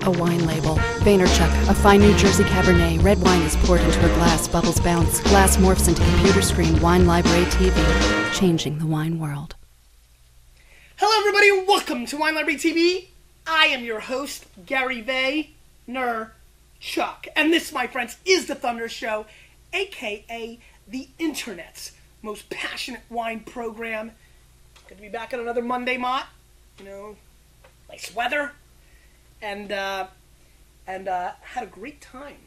A wine label. Vaynerchuk, a fine New Jersey Cabernet. Red wine is poured into a glass, bubbles bounce. Glass morphs into computer screen, wine library TV, changing the wine world. Hello everybody, welcome to Wine Library TV. I am your host, Gary Vaynerchuk. And this, my friends, is the Thunder Show, aka the internet's most passionate wine program. Good to be back on another Monday, Mott. You know, nice weather. And had a great time,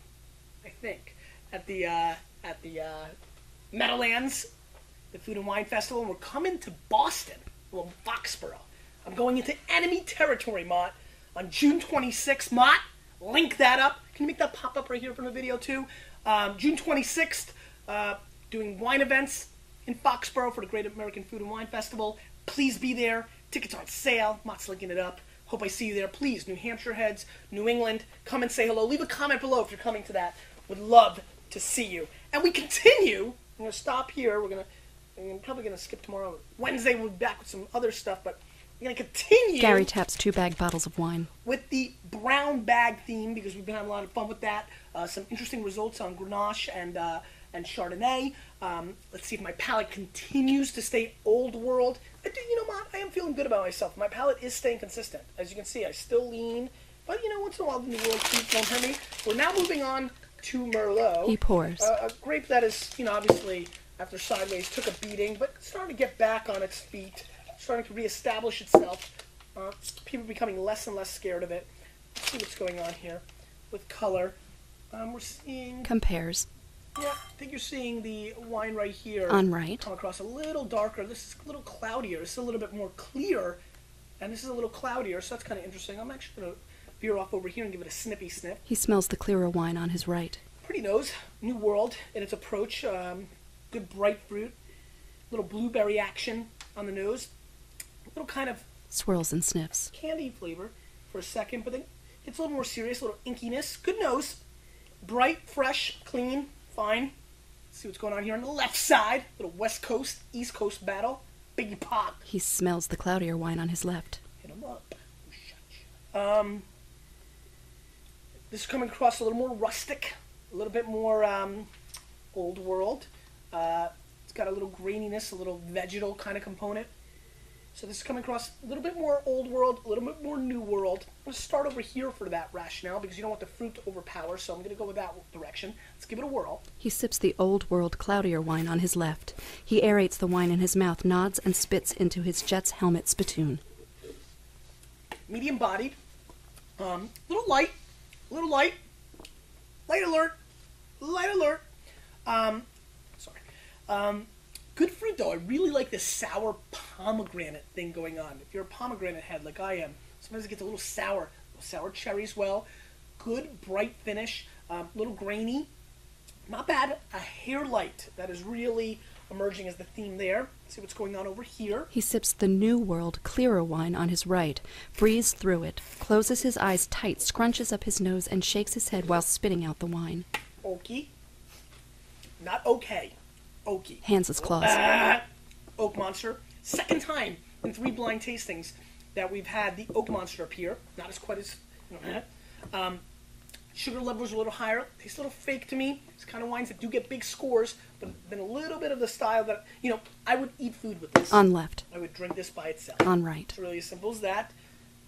I think, at the Meadowlands, the Food and Wine Festival. And we're coming to Boston, well, Foxborough. I'm going into enemy territory, Mott, on June 26th. Mott, link that up. Can you make that pop up right here from the video too? June 26th, doing wine events in Foxborough for the Great American Food and Wine Festival. Please be there. Tickets are on sale. Mott's linking it up. Hope I see you there. Please, New Hampshire heads, New England, come and say hello. Leave a comment below if you're coming to that. Would love to see you. And we continue. I'm going to stop here. I'm probably going to skip tomorrow. Wednesday we'll be back with some other stuff, but we're going to continue. Gary taps 2 bag bottles of wine. With the brown bag theme, because we've been having a lot of fun with that. Some interesting results on Grenache and Chardonnay. Let's see if my palate continues to stay old world. You know, Mott, I am feeling good about myself. My palate is staying consistent. As you can see, I still lean. But, you know, once in a while, the new world treats won't hurt me. We're now moving on to Merlot. He pours. A grape that is, you know, obviously, after Sideways, took a beating, but starting to get back on its feet. Starting to reestablish itself. People becoming less and less scared of it. Let's see what's going on here with color. We're seeing... Compares. Yeah, I think you're seeing the wine right here on right come across a little darker. This is a little cloudier. This is a little bit more clear, and this is a little cloudier, so that's kind of interesting. I'm actually going to veer off over here and give it a snippy sniff. He smells the clearer wine on his right. Pretty nose, new world in its approach. Good bright fruit, little blueberry action on the nose, a little kind of swirls and sniffs. Candy flavor for a second, but then it's a little more serious, a little inkiness. Good nose, bright, fresh, clean. Fine. Let's see what's going on here on the left side. Little West Coast, East Coast battle. Biggie pop. He smells the cloudier wine on his left. Hit him up. This is coming across a little more rustic, a little bit more old world. It's got a little graininess, a little vegetal kind of component. So this is coming across a little bit more old world, a little bit more new world. I'm going to start over here for that rationale because you don't want the fruit to overpower, so I'm going to go with that direction. Let's give it a whirl. He sips the old world cloudier wine on his left. He aerates the wine in his mouth, nods, and spits into his Jets helmet spittoon. Medium bodied. Little light. Light alert. Sorry. Good fruit, though. I really like this sour pomegranate thing going on. If you're a pomegranate head like I am, sometimes it gets a little sour cherry as well. Good, bright finish. Little grainy. Not bad. A hair light. That is really emerging as the theme there. Let's see what's going on over here. He sips the new world clearer wine on his right, breathes through it, closes his eyes tight, scrunches up his nose, and shakes his head while spitting out the wine. Oaky. Not okay. Oaky. Hands his claws. Oak Monster. Second time in 3 blind tastings that we've had the Oak Monster appear. Not as quite as... sugar levels are a little higher. Tastes a little fake to me. It's kind of wines that do get big scores, but then a little bit of the style that... You know, I would eat food with this. On left. I would drink this by itself. On right. It's really as simple as that.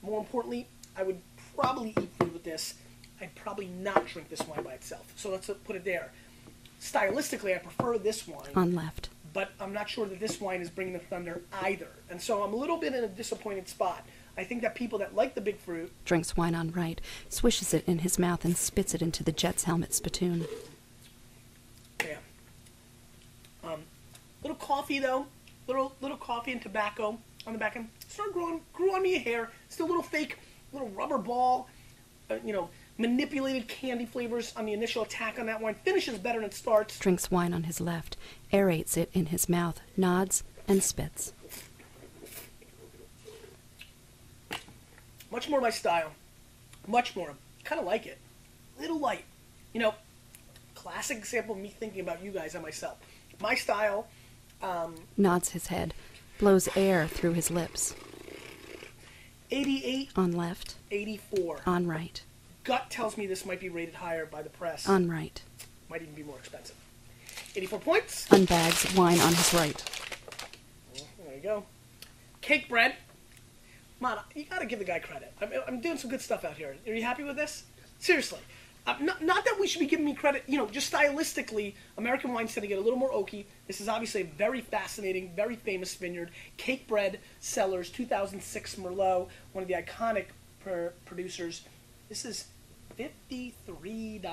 More importantly, I would probably eat food with this. I'd probably not drink this wine by itself. So let's put it there. Stylistically, I prefer this wine. On left. But I'm not sure that this wine is bringing the thunder either. And so I'm a little bit in a disappointed spot. I think that people that like the big fruit... Drinks wine on right, swishes it in his mouth, and spits it into the Jets helmet spittoon. Yeah. Little coffee, though. Little coffee and tobacco on the back end. Grew on me a hair. Still a little fake, little rubber ball, you know... Manipulated candy flavors on the initial attack on that wine. Finishes better than it starts. Drinks wine on his left, aerates it in his mouth, nods, and spits. Much more my style. Much more. Kind of like it. Little light. You know, classic example of me thinking about you guys and myself. My style... Nods his head, blows air through his lips. 88. On left. 84. On right. gut tells me this might be rated higher by the press. On right. Might even be more expensive. 84 points. Unbags wine on his right. There you go. Cake bread. Man, you gotta give the guy credit. I'm doing some good stuff out here. Are you happy with this? Seriously. Not that we should be giving me credit, just stylistically, American wines tend to get a little more oaky. This is obviously a very fascinating, very famous vineyard. Cake Bread Cellars, 2006 Merlot, one of the iconic producers. This is $53.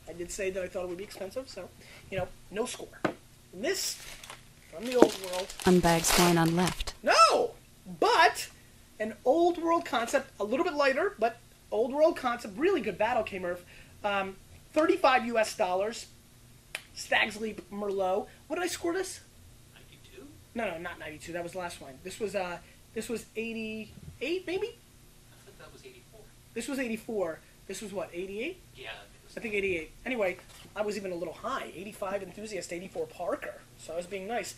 I did say that I thought it would be expensive, so, no score. And this, from the old world. Unbags wine on left. No! But an old world concept, a little bit lighter, but old world concept, really good battle came Murph. $35 US. Stag's Leap Merlot. What did I score this? 92? No, not 92. That was the last one. This was 88 maybe? I thought that was 84. This was 84. This was what, 88? Yeah. I think 88. Anyway, I was even a little high. 85 Enthusiast, 84 Parker. So I was being nice.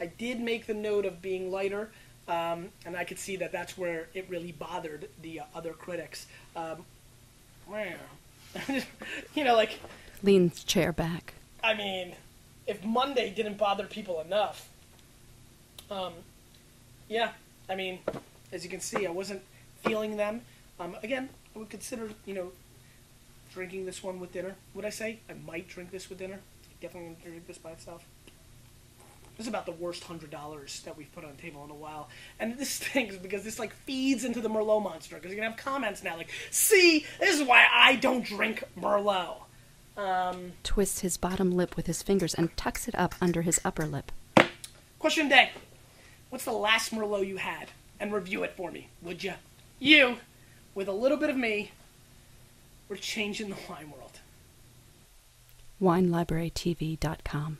I did make the note of being lighter, and I could see that that's where it really bothered the other critics. Leans chair back. I mean, if Monday didn't bother people enough, yeah, I mean, as you can see, I wasn't feeling them. Again, I would consider, drinking this one with dinner. Would I say? I might drink this with dinner. Definitely going to drink this by itself. This is about the worst $100 that we've put on the table in a while. And this stinks because this, feeds into the Merlot monster. Because you're going to have comments now see, this is why I don't drink Merlot. Twists his bottom lip with his fingers and tucks it up under his upper lip. Question of the day. What's the last Merlot you had? And review it for me, would you? You, with a little bit of me, we're changing the wine world. WineLibraryTV.com